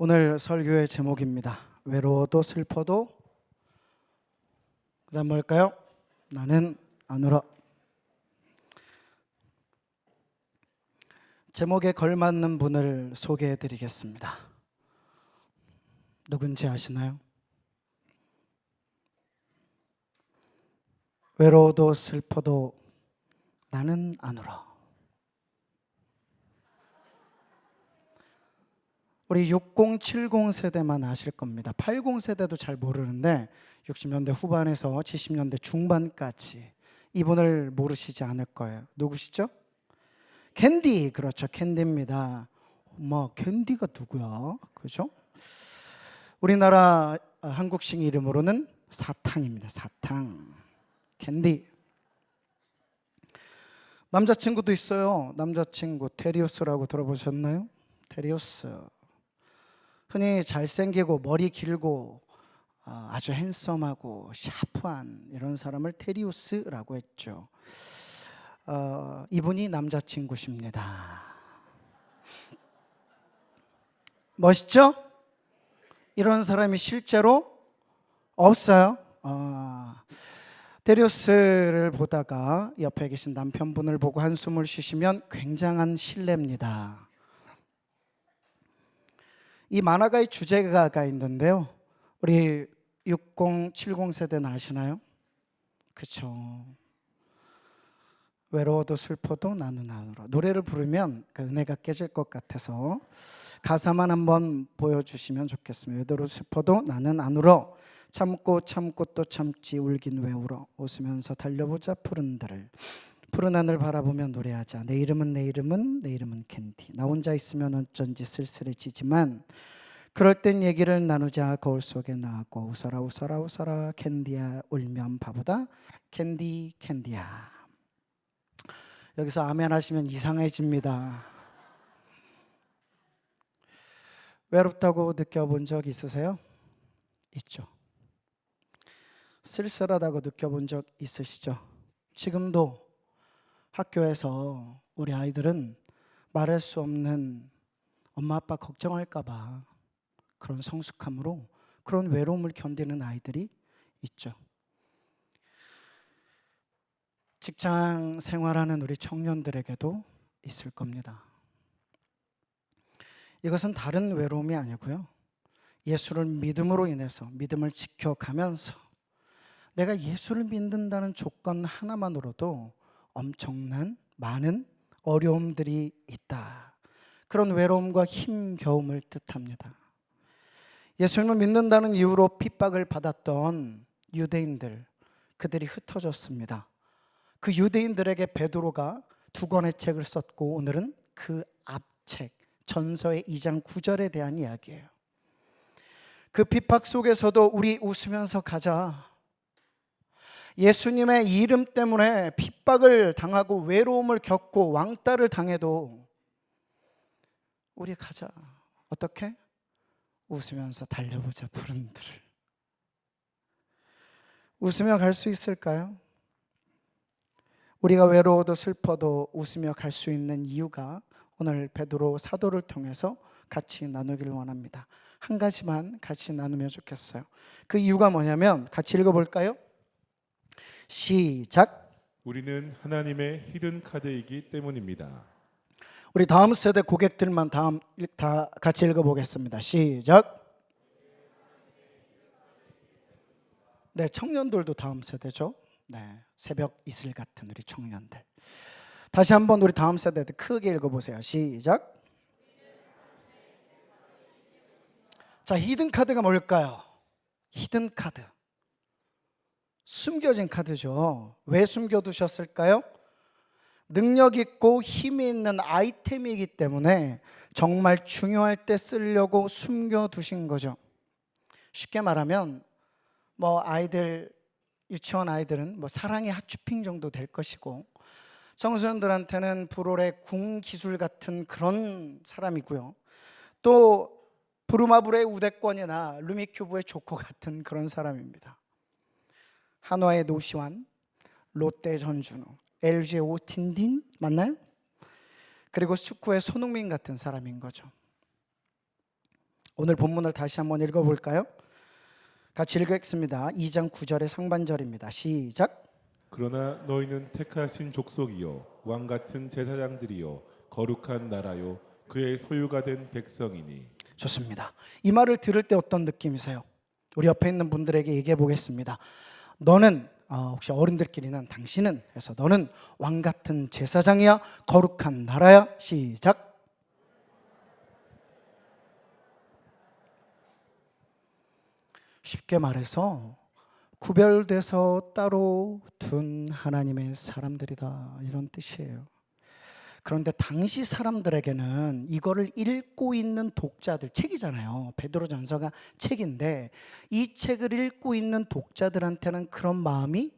오늘 설교의 제목입니다. 외로워도 슬퍼도 그다음 뭘까요? 나는 안 울어. 제목에 걸맞는 분을 소개해 드리겠습니다. 누군지 아시나요? 외로워도 슬퍼도 나는 안 울어. 우리 60, 70 세대만 아실 겁니다. 80 세대도 잘 모르는데 60년대 후반에서 70년대 중반까지 이분을 모르시지 않을 거예요. 누구시죠? 캔디, 그렇죠. 캔디입니다. 캔디가 누구야? 그죠? 우리나라 한국식 이름으로는 사탕입니다. 사탕. 캔디. 남자친구도 있어요. 남자친구 테리우스라고 들어보셨나요? 테리우스. 흔히 잘생기고 머리 길고 아주 핸섬하고 샤프한 이런 사람을 테리우스라고 했죠. 이분이 남자친구십니다. 멋있죠? 이런 사람이 실제로 없어요. 테리우스를 보다가 옆에 계신 남편분을 보고 한숨을 쉬시면 굉장한 신뢰입니다. 이 만화가의 주제가가 있는데요. 우리 60, 70 세대는 아시나요? 그렇죠. 외로워도 슬퍼도 나는 안 울어. 노래를 부르면 그 은혜가 깨질 것 같아서 가사만 한번 보여주시면 좋겠습니다. 외로워도 슬퍼도 나는 안 울어. 참고 참고 또 참지 울긴 왜 울어. 웃으면서 달려보자 푸른 들을. 푸른 하늘 바라보며 노래하자. 내 이름은 캔디. 나 혼자 있으면 어쩐지 쓸쓸해지지만 그럴 땐 얘기를 나누자. 거울 속에 나하고 웃어라 웃어라 웃어라. 캔디야 울면 바보다. 캔디야. 여기서 아멘 하시면 이상해집니다. 외롭다고 느껴본 적 있으세요? 있죠. 쓸쓸하다고 느껴본 적 있으시죠? 지금도 학교에서 우리 아이들은 말할 수 없는 엄마 아빠 걱정할까 봐 그런 성숙함으로 그런 외로움을 견디는 아이들이 있죠. 직장 생활하는 우리 청년들에게도 있을 겁니다. 이것은 다른 외로움이 아니고요. 예수를 믿음으로 인해서 믿음을 지켜가면서 내가 예수를 믿는다는 조건 하나만으로도 엄청난 많은 어려움들이 있다. 그런 외로움과 힘겨움을 뜻합니다. 예수님을 믿는다는 이유로 핍박을 받았던 유대인들, 그들이 흩어졌습니다. 그 유대인들에게 베드로가 2권의 책을 썼고 오늘은 그 앞책 전서의 2장 9절에 대한 이야기예요. 그 핍박 속에서도 우리 웃으면서 가자. 예수님의 이름 때문에 핍박을 당하고 외로움을 겪고 왕따를 당해도 우리 가자. 어떻게? 웃으면서 달려보자 푸른 들을. 웃으며 갈 수 있을까요? 우리가 외로워도 슬퍼도 웃으며 갈 수 있는 이유가 오늘 베드로 사도를 통해서 같이 나누기를 원합니다. 한 가지만 같이 나누면 좋겠어요. 그 이유가 뭐냐면 같이 읽어볼까요? 시작. 우리는 하나님의 히든 카드이기 때문입니다. 우리 다음 세대 고객들만 다 같이 읽어보겠습니다. 시작. 네, 청년들도 다음 세대죠. 네, 새벽 이슬 같은 우리 청년들. 다시 한번 우리 다음 세대들 크게 읽어보세요. 시작. 자, 히든 카드가 뭘까요? 히든 카드. 숨겨진 카드죠. 왜 숨겨두셨을까요? 능력 있고 힘이 있는 아이템이기 때문에 정말 중요할 때 쓰려고 숨겨두신 거죠. 쉽게 말하면 유치원 아이들은 사랑의 핫쇼핑 정도 될 것이고 청소년들한테는 불월의 궁 기술 같은 그런 사람이고요. 또 부루마블의 우대권이나 루미큐브의 조커 같은 그런 사람입니다. 한화의 노시환, 롯데의 전준우, LG의 오틴딘 맞나요? 그리고 축구의 손흥민 같은 사람인 거죠. 오늘 본문을 다시 한번 읽어볼까요? 같이 읽겠습니다. 2장 9절의 상반절입니다. 시작. 그러나 너희는 택하신 족속이요 왕 같은 제사장들이요 거룩한 나라요 그의 소유가 된 백성이니. 좋습니다. 이 말을 들을 때 어떤 느낌이세요? 우리 옆에 있는 분들에게 얘기해 보겠습니다. 너는 혹시 어른들끼리는 당신은 해서 너는 왕 같은 제사장이야, 거룩한 나라야. 시작. 쉽게 말해서 구별돼서 따로 둔 하나님의 사람들이다, 이런 뜻이에요. 그런데 당시 사람들에게는 이거를 읽고 있는 독자들, 책이잖아요. 베드로전서가 책인데 이 책을 읽고 있는 독자들한테는 그런 마음이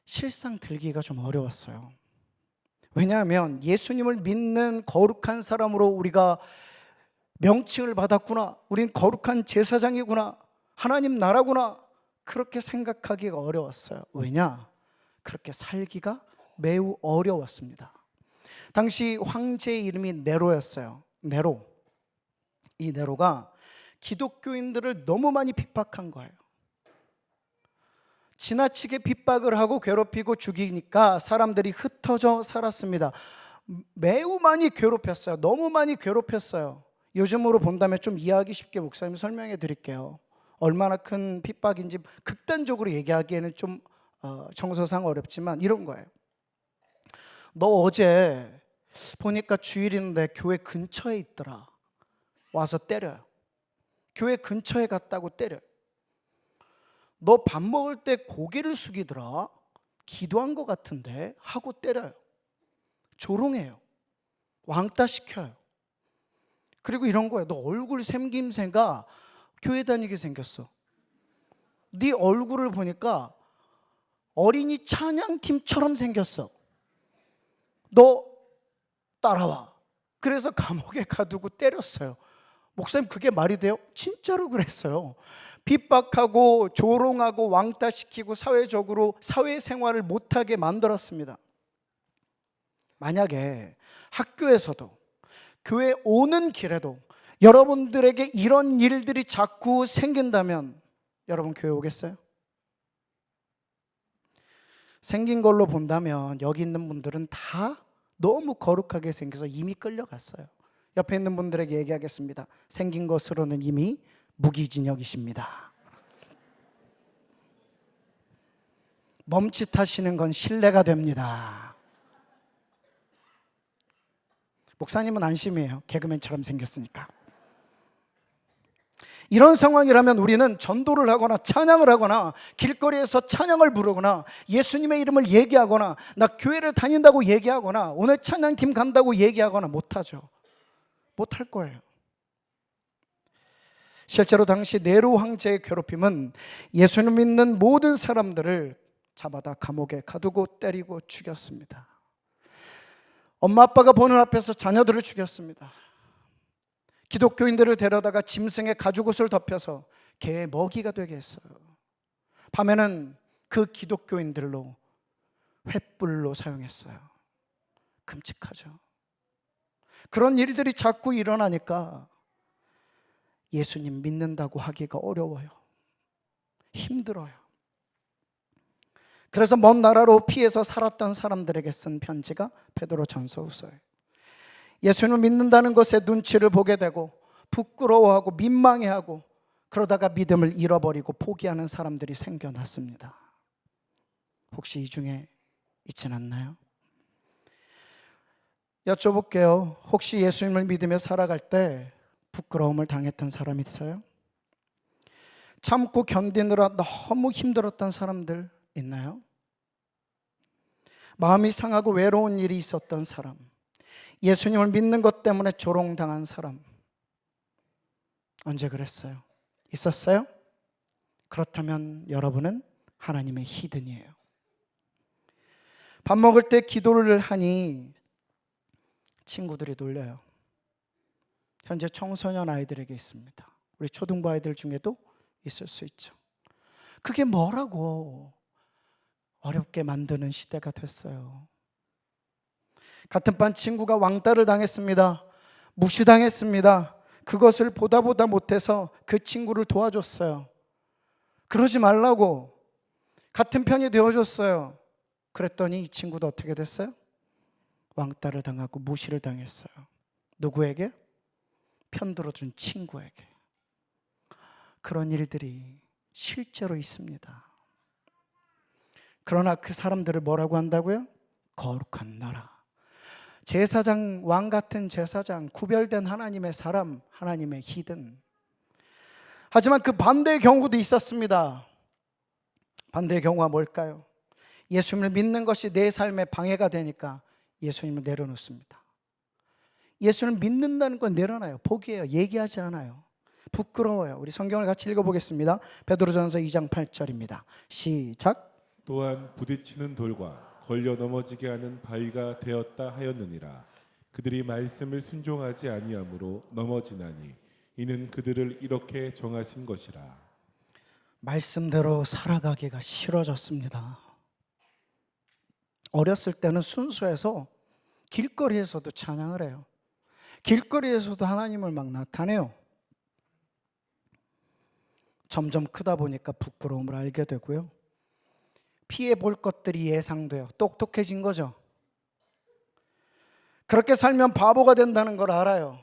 실상 들기가 좀 어려웠어요. 왜냐하면 예수님을 믿는 거룩한 사람으로 우리가 명칭을 받았구나, 우린 거룩한 제사장이구나, 하나님 나라구나, 그렇게 생각하기가 어려웠어요. 왜냐? 그렇게 살기가 매우 어려웠습니다. 당시 황제의 이름이 네로였어요. 네로. 이 네로가 기독교인들을 너무 많이 핍박한 거예요. 지나치게 핍박을 하고 괴롭히고 죽이니까 사람들이 흩어져 살았습니다. 매우 많이 괴롭혔어요. 너무 많이 괴롭혔어요. 요즘으로 본다면 좀 이해하기 쉽게 목사님 설명해 드릴게요. 얼마나 큰 핍박인지 극단적으로 얘기하기에는 좀 정서상 어렵지만 이런 거예요. 너 어제 보니까 주일인데 교회 근처에 있더라. 와서 때려요. 교회 근처에 갔다고 때려요. 너 밥 먹을 때 고개를 숙이더라. 기도한 것 같은데 하고 때려요. 조롱해요. 왕따 시켜요. 그리고 이런 거예요. 너 얼굴 생김새가 교회 다니게 생겼어. 네 얼굴을 보니까 어린이 찬양팀처럼 생겼어. 너 따라와. 그래서 감옥에 가두고 때렸어요. 목사님, 그게 말이 돼요? 진짜로 그랬어요. 핍박하고 조롱하고 왕따시키고 사회적으로 사회생활을 못하게 만들었습니다. 만약에 학교에서도 교회 오는 길에도 여러분들에게 이런 일들이 자꾸 생긴다면 여러분 교회 오겠어요? 생긴 걸로 본다면 여기 있는 분들은 다 너무 거룩하게 생겨서 이미 끌려갔어요. 옆에 있는 분들에게 얘기하겠습니다. 생긴 것으로는 이미 무기징역이십니다. 멈칫하시는 건 신뢰가 됩니다. 목사님은 안심이에요. 개그맨처럼 생겼으니까. 이런 상황이라면 우리는 전도를 하거나 찬양을 하거나 길거리에서 찬양을 부르거나 예수님의 이름을 얘기하거나 나 교회를 다닌다고 얘기하거나 오늘 찬양팀 간다고 얘기하거나 못하죠. 못할 거예요. 실제로 당시 네로 황제의 괴롭힘은 예수님 믿는 모든 사람들을 잡아다 감옥에 가두고 때리고 죽였습니다. 엄마 아빠가 보는 앞에서 자녀들을 죽였습니다. 기독교인들을 데려다가 짐승의 가죽옷을 덮여서 개의 먹이가 되게 했어요. 밤에는 그 기독교인들로 횃불로 사용했어요. 끔찍하죠. 그런 일들이 자꾸 일어나니까 예수님 믿는다고 하기가 어려워요. 힘들어요. 그래서 먼 나라로 피해서 살았던 사람들에게 쓴 편지가 베드로전서후서예요. 예수님을 믿는다는 것에 눈치를 보게 되고 부끄러워하고 민망해하고 그러다가 믿음을 잃어버리고 포기하는 사람들이 생겨났습니다. 혹시 이 중에 있진 않나요? 여쭤볼게요. 혹시 예수님을 믿으며 살아갈 때 부끄러움을 당했던 사람 있어요? 참고 견디느라 너무 힘들었던 사람들 있나요? 마음이 상하고 외로운 일이 있었던 사람, 예수님을 믿는 것 때문에 조롱당한 사람 언제 그랬어요? 있었어요? 그렇다면 여러분은 하나님의 히든이에요. 밥 먹을 때 기도를 하니 친구들이 놀려요. 현재 청소년 아이들에게 있습니다. 우리 초등부 아이들 중에도 있을 수 있죠. 그게 뭐라고 어렵게 만드는 시대가 됐어요. 같은 반 친구가 왕따를 당했습니다. 무시당했습니다. 그것을 보다 못해서 그 친구를 도와줬어요. 그러지 말라고 같은 편이 되어줬어요. 그랬더니 이 친구도 어떻게 됐어요? 왕따를 당하고 무시를 당했어요. 누구에게? 편 들어준 친구에게. 그런 일들이 실제로 있습니다. 그러나 그 사람들을 뭐라고 한다고요? 거룩한 나라. 제사장, 왕 같은 제사장, 구별된 하나님의 사람, 하나님의 히든. 하지만 그 반대의 경우도 있었습니다. 반대의 경우가 뭘까요? 예수님을 믿는 것이 내 삶에 방해가 되니까 예수님을 내려놓습니다. 예수님을 믿는다는 건 내려놔요. 포기해요. 얘기하지 않아요. 부끄러워요. 우리 성경을 같이 읽어보겠습니다. 베드로전서 2장 8절입니다. 시작. 또한 부딪히는 돌과 걸려 넘어지게 하는 바위가 되었다 하였느니라. 그들이 말씀을 순종하지 아니함으로 넘어지나니 이는 그들을 이렇게 정하신 것이라. 말씀대로 살아가기가 싫어졌습니다. 어렸을 때는 순수해서 길거리에서도 찬양을 해요. 길거리에서도 하나님을 막 나타내요. 점점 크다 보니까 부끄러움을 알게 되고요. 피해 볼 것들이 예상돼요. 똑똑해진 거죠. 그렇게 살면 바보가 된다는 걸 알아요.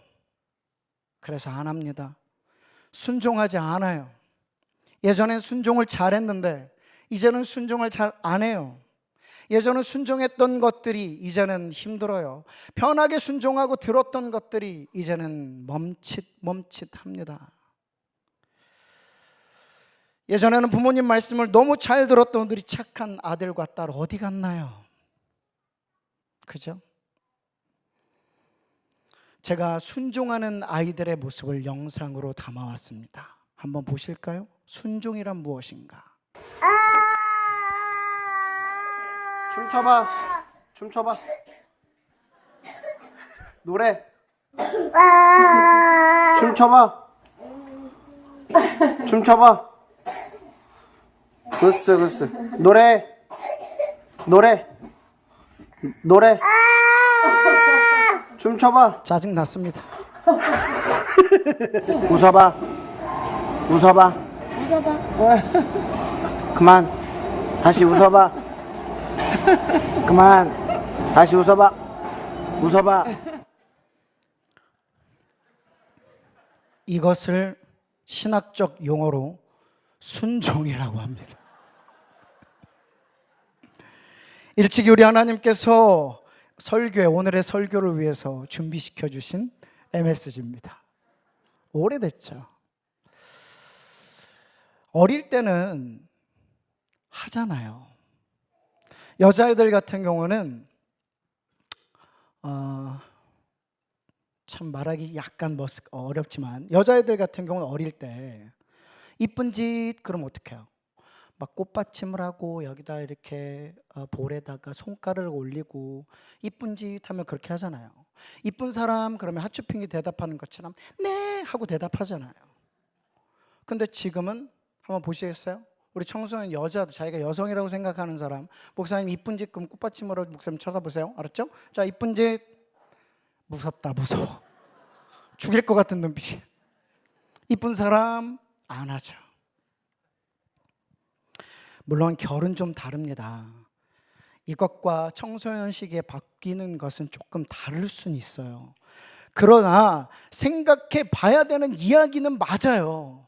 그래서 안 합니다. 순종하지 않아요. 예전엔 순종을 잘했는데 이제는 순종을 잘 안 해요. 예전에 순종했던 것들이 이제는 힘들어요. 편하게 순종하고 들었던 것들이 이제는 멈칫합니다. 예전에는 부모님 말씀을 너무 잘 들었던 우리 착한 아들과 딸 어디 갔나요? 그죠? 제가 순종하는 아이들의 모습을 영상으로 담아왔습니다. 한번 보실까요? 순종이란 무엇인가? 춤춰봐. 노래. 춤춰봐. 글쎄. 노래. 춤춰봐. 짜증 났습니다. 웃어봐. 그만. 다시 웃어봐. 다시 웃어봐. 이것을 신학적 용어로 순종이라고 합니다. 일찍이 우리 하나님께서 오늘의 설교를 위해서 준비시켜 주신 MSG입니다. 오래됐죠. 어릴 때는 하잖아요. 여자애들 같은 경우는 참 말하기 약간 어렵지만 여자애들 같은 경우는 어릴 때 이쁜 짓 그럼 어떻게 해요? 막 꽃받침을 하고 여기다 이렇게 볼에다가 손가락을 올리고 이쁜 짓 하면 그렇게 하잖아요. 이쁜 사람 그러면 하츄핑이 대답하는 것처럼 네 하고 대답하잖아요. 근데 지금은 한번 보시겠어요? 우리 청소년 여자도 자기가 여성이라고 생각하는 사람, 목사님 이쁜 짓 그럼 꽃받침으로 목사님 쳐다보세요. 알았죠? 자, 이쁜 짓. 무섭다, 무서워. 죽일 것 같은 눈빛이. 이쁜 사람 안 하죠. 물론 결은 좀 다릅니다. 이것과 청소년 시기에 바뀌는 것은 조금 다를 수는 있어요. 그러나 생각해 봐야 되는 이야기는 맞아요.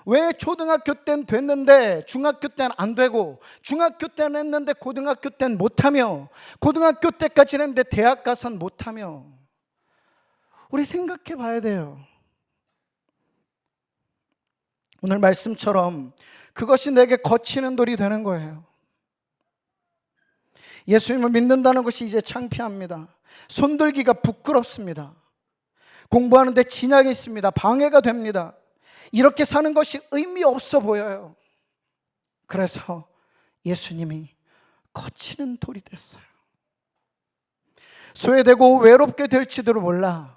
왜 초등학교 땐 됐는데 중학교 땐 안 되고 중학교 때는 했는데 고등학교 땐 못하며 고등학교 때까지는 했는데 대학 가선 못하며 우리 생각해 봐야 돼요. 오늘 말씀처럼 그것이 내게 거치는 돌이 되는 거예요. 예수님을 믿는다는 것이 이제 창피합니다. 손들기가 부끄럽습니다. 공부하는데 진약이 있습니다. 방해가 됩니다. 이렇게 사는 것이 의미 없어 보여요. 그래서 예수님이 거치는 돌이 됐어요. 소외되고 외롭게 될지도 몰라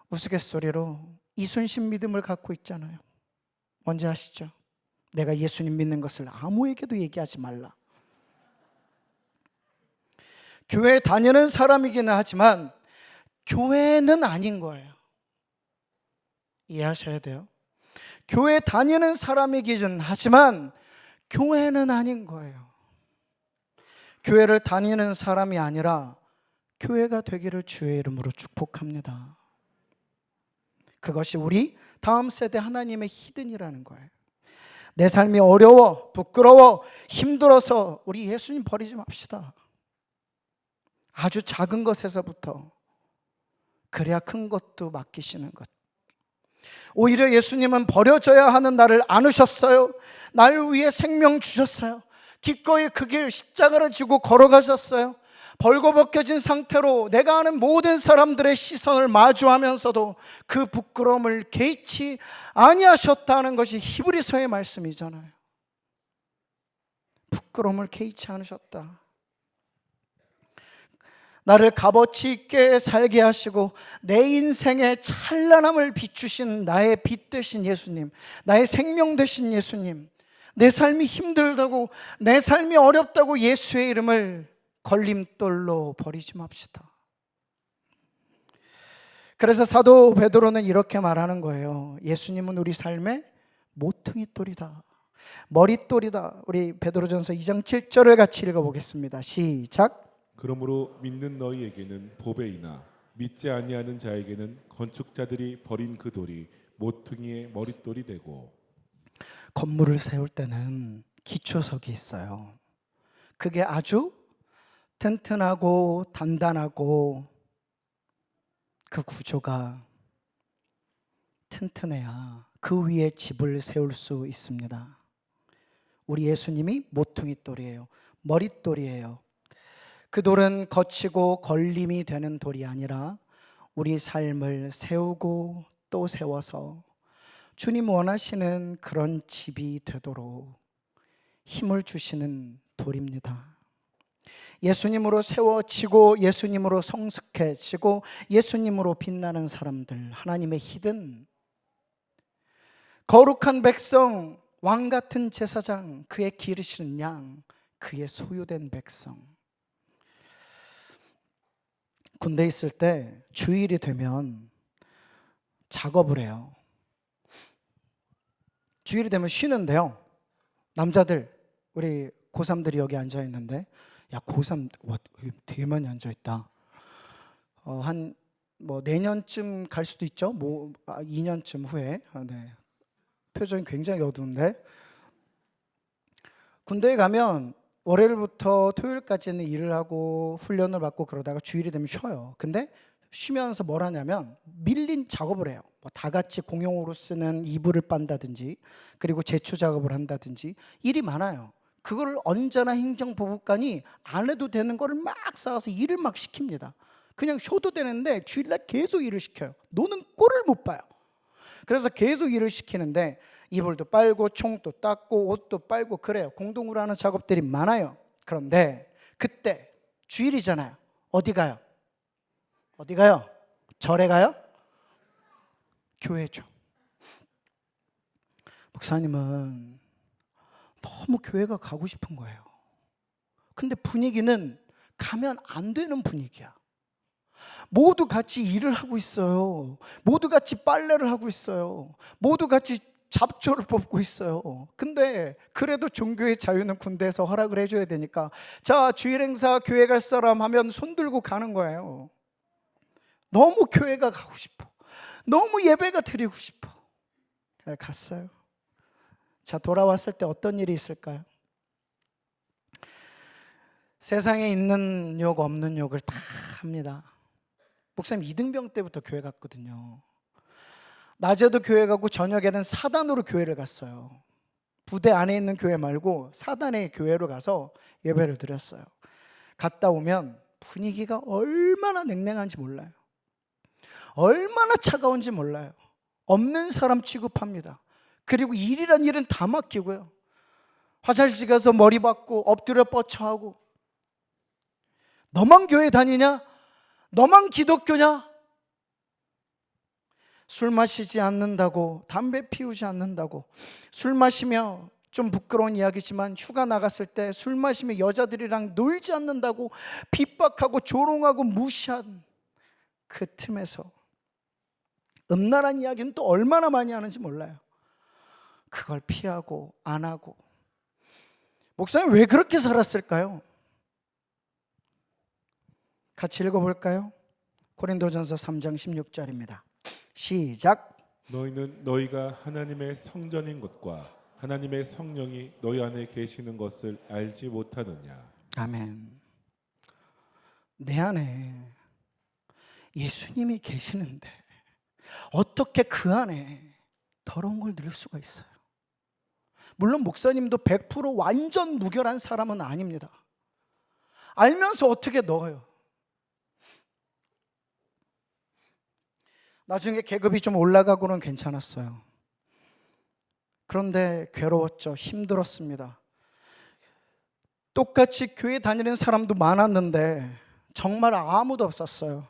우스갯소리로 이순신 믿음을 갖고 있잖아요. 뭔지 아시죠? 내가 예수님 믿는 것을 아무에게도 얘기하지 말라. 교회 다니는 사람이기는 하지만 교회는 아닌 거예요. 이해하셔야 돼요. 교회 다니는 사람이 기준, 하지만 교회는 아닌 거예요. 교회를 다니는 사람이 아니라 교회가 되기를 주의 이름으로 축복합니다. 그것이 우리 다음 세대 하나님의 히든이라는 거예요. 내 삶이 어려워, 부끄러워, 힘들어서 우리 예수님 버리지 맙시다. 아주 작은 것에서부터, 그래야 큰 것도 맡기시는 것. 오히려 예수님은 버려져야 하는 나를 안으셨어요. 나를 위해 생명 주셨어요. 기꺼이 그 길 십자가를 지고 걸어가셨어요. 벌거벗겨진 상태로 내가 아는 모든 사람들의 시선을 마주하면서도 그 부끄러움을 개의치 아니하셨다는 것이 히브리서의 말씀이잖아요. 부끄러움을 개의치 않으셨다. 나를 값어치 있게 살게 하시고 내 인생의 찬란함을 비추신 나의 빛 되신 예수님, 나의 생명 되신 예수님, 내 삶이 힘들다고, 내 삶이 어렵다고 예수의 이름을 걸림돌로 버리지 맙시다. 그래서 사도 베드로는 이렇게 말하는 거예요. 예수님은 우리 삶의 모퉁이돌이다, 머릿돌이다. 우리 베드로전서 2장 7절을 같이 읽어보겠습니다. 시작. 그러므로 믿는 너희에게는 보배이나 믿지 아니하는 자에게는 건축자들이 버린 그 돌이 모퉁이의 머릿돌이 되고. 건물을 세울 때는 기초석이 있어요. 그게 아주 튼튼하고 단단하고 그 구조가 튼튼해야 그 위에 집을 세울 수 있습니다. 우리 예수님이 모퉁이돌이에요. 머릿돌이에요. 그 돌은 거치고 걸림이 되는 돌이 아니라 우리 삶을 세우고 또 세워서 주님 원하시는 그런 집이 되도록 힘을 주시는 돌입니다. 예수님으로 세워지고 예수님으로 성숙해지고 예수님으로 빛나는 사람들, 하나님의 히든, 거룩한 백성, 왕같은 제사장, 그의 기르시는 양, 그의 소유된 백성. 군대에 있을 때 주일이 되면 작업을 해요. 주일이 되면 쉬는데요, 남자들, 우리 고3들이 여기 앉아 있는데, 야, 고3 와, 되게 많이 앉아 있다. 한 뭐 내년쯤 갈 수도 있죠. 2년쯤 후에. 네. 표정이 굉장히 어두운데, 군대에 가면 월요일부터 토요일까지는 일을 하고 훈련을 받고 그러다가 주일이 되면 쉬어요. 근데 쉬면서 뭘 하냐면 밀린 작업을 해요. 뭐 다 같이 공용으로 쓰는 이불을 빤다든지, 그리고 제초 작업을 한다든지, 일이 많아요. 그걸 언제나 행정보급관이 안 해도 되는 거를 막 쌓아서 일을 막 시킵니다. 그냥 쉬어도 되는데 주일날 계속 일을 시켜요. 노는 꼴을 못 봐요. 그래서 계속 일을 시키는데 이불도 빨고 총도 닦고 옷도 빨고 그래요. 공동으로 하는 작업들이 많아요. 그런데 그때 주일이잖아요. 어디 가요? 어디 가요? 절에 가요? 교회죠. 목사님은 너무 교회가 가고 싶은 거예요. 근데 분위기는 가면 안 되는 분위기야. 모두 같이 일을 하고 있어요. 모두 같이 빨래를 하고 있어요. 모두 같이 잡초를 뽑고 있어요. 근데 그래도 종교의 자유는 군대에서 허락을 해줘야 되니까, 자, 주일 행사 교회 갈 사람 하면 손 들고 가는 거예요. 너무 교회가 가고 싶어. 너무 예배가 드리고 싶어. 갔어요. 자, 돌아왔을 때 어떤 일이 있을까요? 세상에 있는 욕 없는 욕을 다 합니다. 목사님 이등병 때부터 교회 갔거든요. 낮에도 교회 가고 저녁에는 사단으로 교회를 갔어요. 부대 안에 있는 교회 말고 사단의 교회로 가서 예배를 드렸어요. 갔다 오면 분위기가 얼마나 냉랭한지 몰라요. 얼마나 차가운지 몰라요. 없는 사람 취급합니다. 그리고 일이란 일은 다 맡기고요. 화장실 가서 머리 박고 엎드려 뻗쳐하고, 너만 교회 다니냐? 너만 기독교냐? 술 마시지 않는다고, 담배 피우지 않는다고, 술 마시며, 좀 부끄러운 이야기지만 휴가 나갔을 때 술 마시며 여자들이랑 놀지 않는다고 핍박하고 조롱하고 무시한 그 틈에서 음란한 이야기는 또 얼마나 많이 하는지 몰라요. 그걸 피하고 안 하고. 목사님 왜 그렇게 살았을까요? 같이 읽어볼까요? 고린도전서 3장 16절입니다. 시작. 너희는 너희가 하나님의 성전인 것과 하나님의 성령이 너희 안에 계시는 것을 알지 못하느냐. 아멘. 내 안에 예수님이 계시는데 어떻게 그 안에 더러운 걸 넣을 수가 있어요? 물론 목사님도 100% 완전 무결한 사람은 아닙니다. 알면서 어떻게 넣어요? 나중에 계급이 좀 올라가고는 괜찮았어요. 그런데 괴로웠죠. 힘들었습니다. 똑같이 교회 다니는 사람도 많았는데 정말 아무도 없었어요.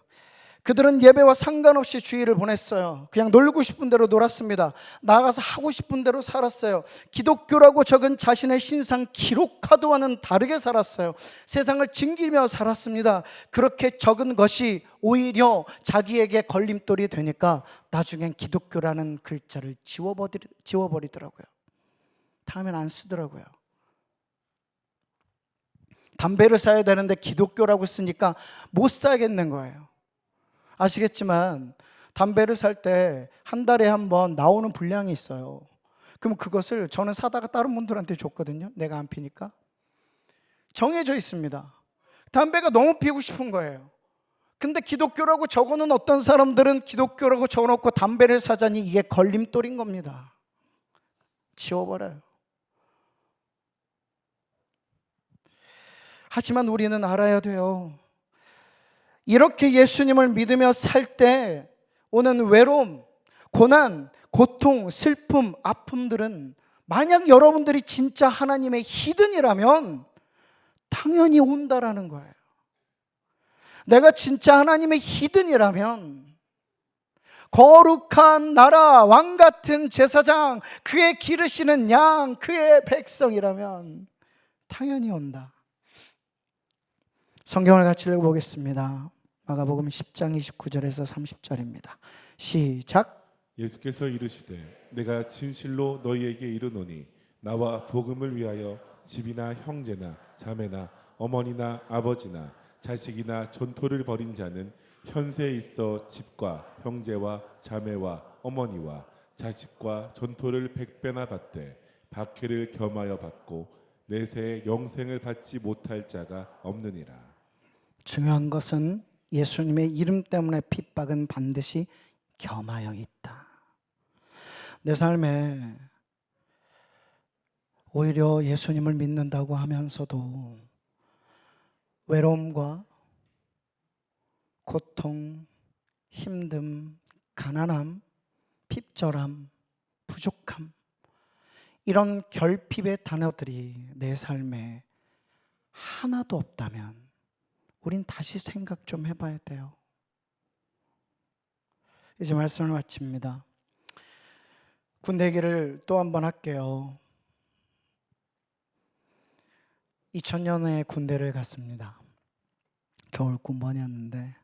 그들은 예배와 상관없이 주일을 보냈어요. 그냥 놀고 싶은 대로 놀았습니다. 나가서 하고 싶은 대로 살았어요. 기독교라고 적은 자신의 신상 기록카드와는 다르게 살았어요. 세상을 즐기며 살았습니다. 그렇게 적은 것이 오히려 자기에게 걸림돌이 되니까 나중엔 기독교라는 글자를 지워버리더라고요. 다음엔 안 쓰더라고요. 담배를 사야 되는데 기독교라고 쓰니까 못 사겠는 거예요. 아시겠지만 담배를 살 때 한 달에 한 번 나오는 분량이 있어요. 그럼 그것을 저는 사다가 다른 분들한테 줬거든요. 내가 안 피니까. 정해져 있습니다. 담배가 너무 피우고 싶은 거예요. 근데 기독교라고 적어놓은 어떤 사람들은 기독교라고 적어놓고 담배를 사자니 이게 걸림돌인 겁니다. 지워버려요. 하지만 우리는 알아야 돼요. 이렇게 예수님을 믿으며 살 때 오는 외로움, 고난, 고통, 슬픔, 아픔들은 만약 여러분들이 진짜 하나님의 히든이라면 당연히 온다라는 거예요. 내가 진짜 하나님의 히든이라면 거룩한 나라, 왕 같은 제사장, 그의 기르시는 양, 그의 백성이라면 당연히 온다. 성경을 같이 읽어보겠습니다. 마가복음 10장 29절에서 30절입니다. 시작. 예수께서 이르시되 내가 진실로 너희에게 이르노니 나와 복음을 위하여 집이나 형제나 자매나 어머니나 아버지나 자식이나 전토를 벌인 자는 현세에 있어 집과 형제와 자매와 어머니와 자식과 전토를 100배나 받되 박해를 겸하여 받고 내세에 영생을 받지 못할 자가 없느니라. 중요한 것은 예수님의 이름 때문에 핍박은 반드시 겸하여 있다. 내 삶에 오히려 예수님을 믿는다고 하면서도 외로움과 고통, 힘듦, 가난함, 핍절함, 부족함, 이런 결핍의 단어들이 내 삶에 하나도 없다면 우린 다시 생각 좀 해봐야 돼요. 이제 말씀을 마칩니다. 군대 얘기를 또 한 번 할게요. 2000년에 군대를 갔습니다. 겨울 군번이었는데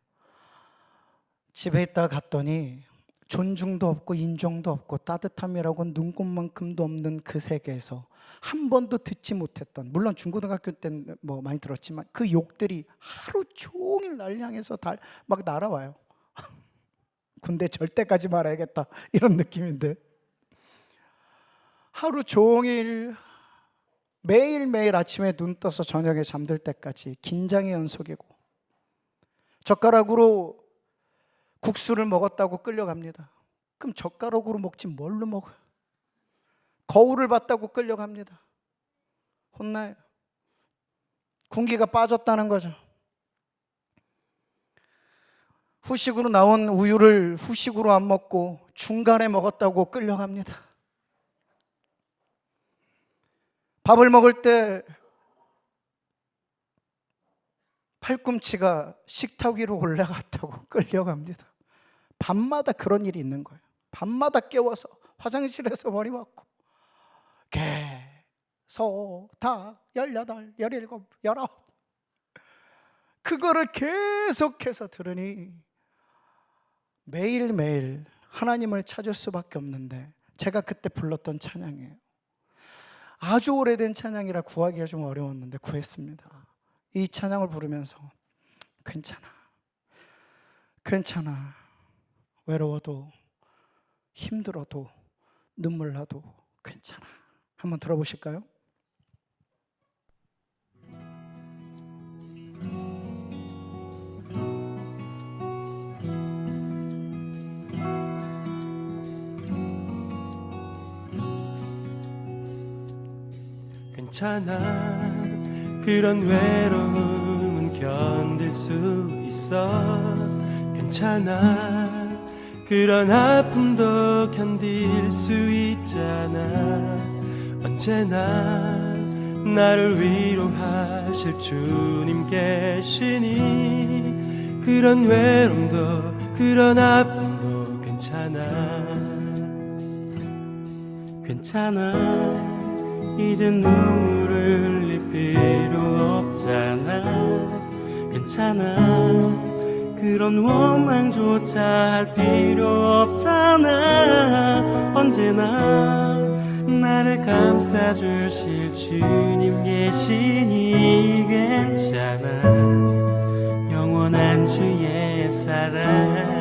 집에 있다가 갔더니 존중도 없고 인정도 없고 따뜻함이라고 눈꽃만큼도 없는 그 세계에서 한 번도 듣지 못했던, 물론 중고등학교 때는 뭐 많이 들었지만 그 욕들이 하루 종일 날 향해서 막 날아와요. 군대 절대 가지 말아야겠다 이런 느낌인데 하루 종일 매일매일 아침에 눈 떠서 저녁에 잠들 때까지 긴장의 연속이고 젓가락으로 국수를 먹었다고 끌려갑니다. 그럼 젓가락으로 먹지 뭘로 먹어요? 거울을 봤다고 끌려갑니다. 혼나요. 군기가 빠졌다는 거죠. 후식으로 나온 우유를 후식으로 안 먹고 중간에 먹었다고 끌려갑니다. 밥을 먹을 때 팔꿈치가 식탁 위로 올라갔다고 끌려갑니다. 밤마다 그런 일이 있는 거예요. 밤마다 깨워서 화장실에서 머리 맞고 개, 소, 닭, 18, 17, 19 그거를 계속해서 들으니 매일매일 하나님을 찾을 수밖에 없는데 제가 그때 불렀던 찬양이에요. 아주 오래된 찬양이라 구하기가 좀 어려웠는데 구했습니다. 이 찬양을 부르면서 괜찮아, 괜찮아, 외로워도 힘들어도 눈물 나도 괜찮아. 한번 들어보실까요? 괜찮아, 그런 외로움은 견딜 수 있어. 괜찮아, 그런 아픔도 견딜 수 있잖아. 언제나 나를 위로하실 주님 계시니 그런 외로움도 그런 아픔도 괜찮아. 괜찮아, 이제 눈물을 흘릴 필요 없잖아. 괜찮아, 그런 원망조차 할 필요 없잖아. 언제나 나를 감싸주실 주님 계시니 괜찮아. 영원한 주의 사랑.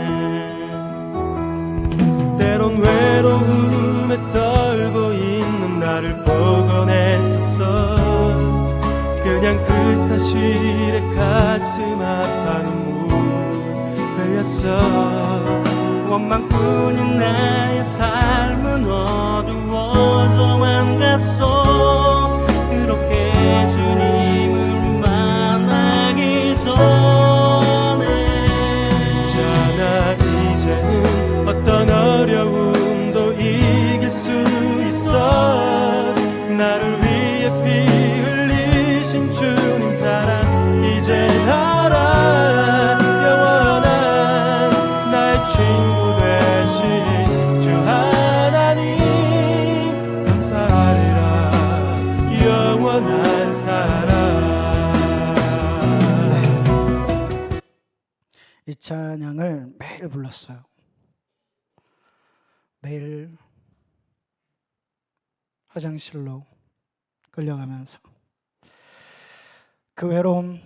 때론 외로움에 떨고 있는 나를 보곤 했었어. 그냥 그 사실에 가슴 아파 눈물 흘렸어. 원망뿐인 나의 삶은 어두워져만 갔어. 그렇게 주님을 만나기 전에. 괜찮아, 이제는 어떤 어려움도 이길 수 있어. 나를 위해 피 흘리신 주님 사랑 이제 알아. 영원한 나의 친구 되신 주 하나님 감사하리라. 영원한 사랑. 이 찬양을 매일 불렀어요. 매일 화장실로 끌려가면서 그 외로움,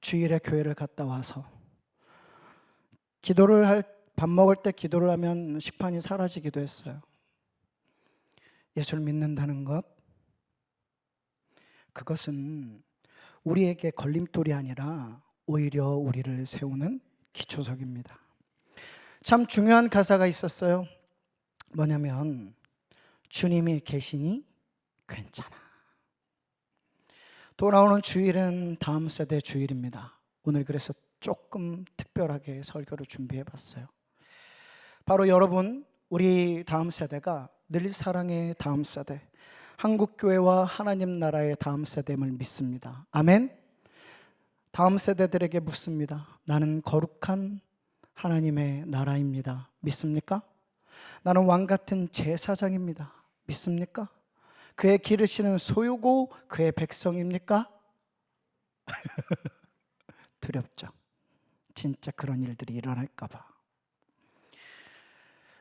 주일에 교회를 갔다 와서 밥 먹을 때 기도를 하면 식판이 사라지기도 했어요. 예수를 믿는다는 것, 그것은 우리에게 걸림돌이 아니라 오히려 우리를 세우는 기초석입니다. 참 중요한 가사가 있었어요. 뭐냐면 주님이 계시니 괜찮아. 돌아오는 주일은 다음 세대 주일입니다. 오늘 그래서 조금 특별하게 설교를 준비해 봤어요. 바로 여러분, 우리 다음 세대가 늘 사랑의 다음 세대, 한국교회와 하나님 나라의 다음 세대임을 믿습니다. 아멘. 다음 세대들에게 묻습니다. 나는 거룩한 하나님의 나라입니다. 믿습니까? 나는 왕같은 제사장입니다. 믿습니까? 그의 기르시는 소유고 그의 백성입니까? 두렵죠. 진짜 그런 일들이 일어날까 봐.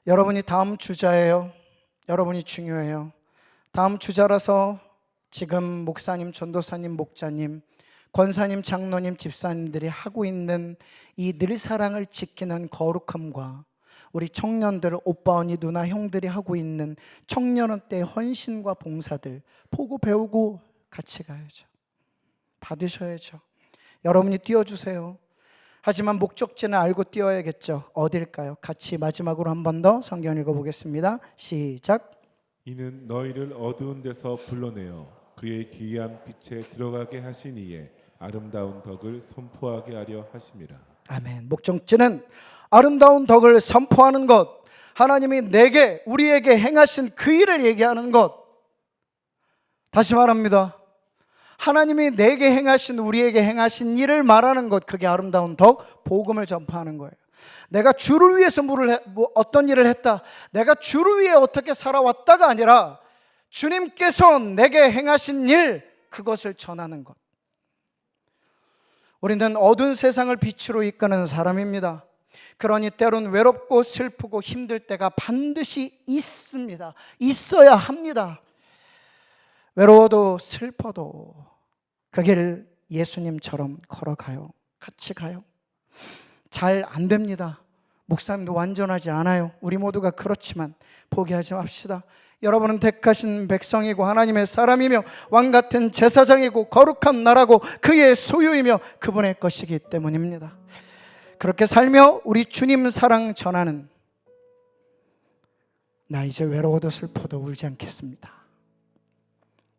여러분이 다음 주자예요. 여러분이 중요해요. 다음 주자라서 지금 목사님, 전도사님, 목자님, 권사님, 장로님, 집사님들이 하고 있는 이 늘사랑을 지키는 거룩함과 우리 청년들, 오빠, 언니, 누나, 형들이 하고 있는 청년원 때 헌신과 봉사들 보고 배우고 같이 가야죠. 받으셔야죠. 여러분이 띄워주세요. 하지만 목적지는 알고 띄워야겠죠. 어딜까요? 같이 마지막으로 한 번 더 성경 읽어보겠습니다. 시작. 이는 너희를 어두운 데서 불러내어 그의 기이한 빛에 들어가게 하신 이에 아름다운 덕을 선포하게 하려 하심이라. 아멘. 목적지는 아름다운 덕을 선포하는 것, 하나님이 내게, 우리에게 행하신 그 일을 얘기하는 것. 다시 말합니다. 하나님이 내게 행하신, 우리에게 행하신 일을 말하는 것, 그게 아름다운 덕, 복음을 전파하는 거예요. 내가 주를 위해서 어떤 일을 했다, 내가 주를 위해 어떻게 살아왔다가 아니라 주님께서 내게 행하신 일, 그것을 전하는 것. 우리는 어두운 세상을 빛으로 이끄는 사람입니다. 그러니 때론 외롭고 슬프고 힘들 때가 반드시 있습니다. 있어야 합니다. 외로워도 슬퍼도 그 길을 예수님처럼 걸어가요. 같이 가요. 잘 안 됩니다. 목사님도 완전하지 않아요. 우리 모두가 그렇지만 포기하지 맙시다. 여러분은 택하신 백성이고 하나님의 사람이며 왕같은 제사장이고 거룩한 나라고 그의 소유이며 그분의 것이기 때문입니다. 그렇게 살며 우리 주님 사랑 전하는 나 이제 외로워도 슬퍼도 울지 않겠습니다.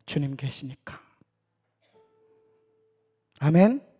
주님 계시니까. 아멘.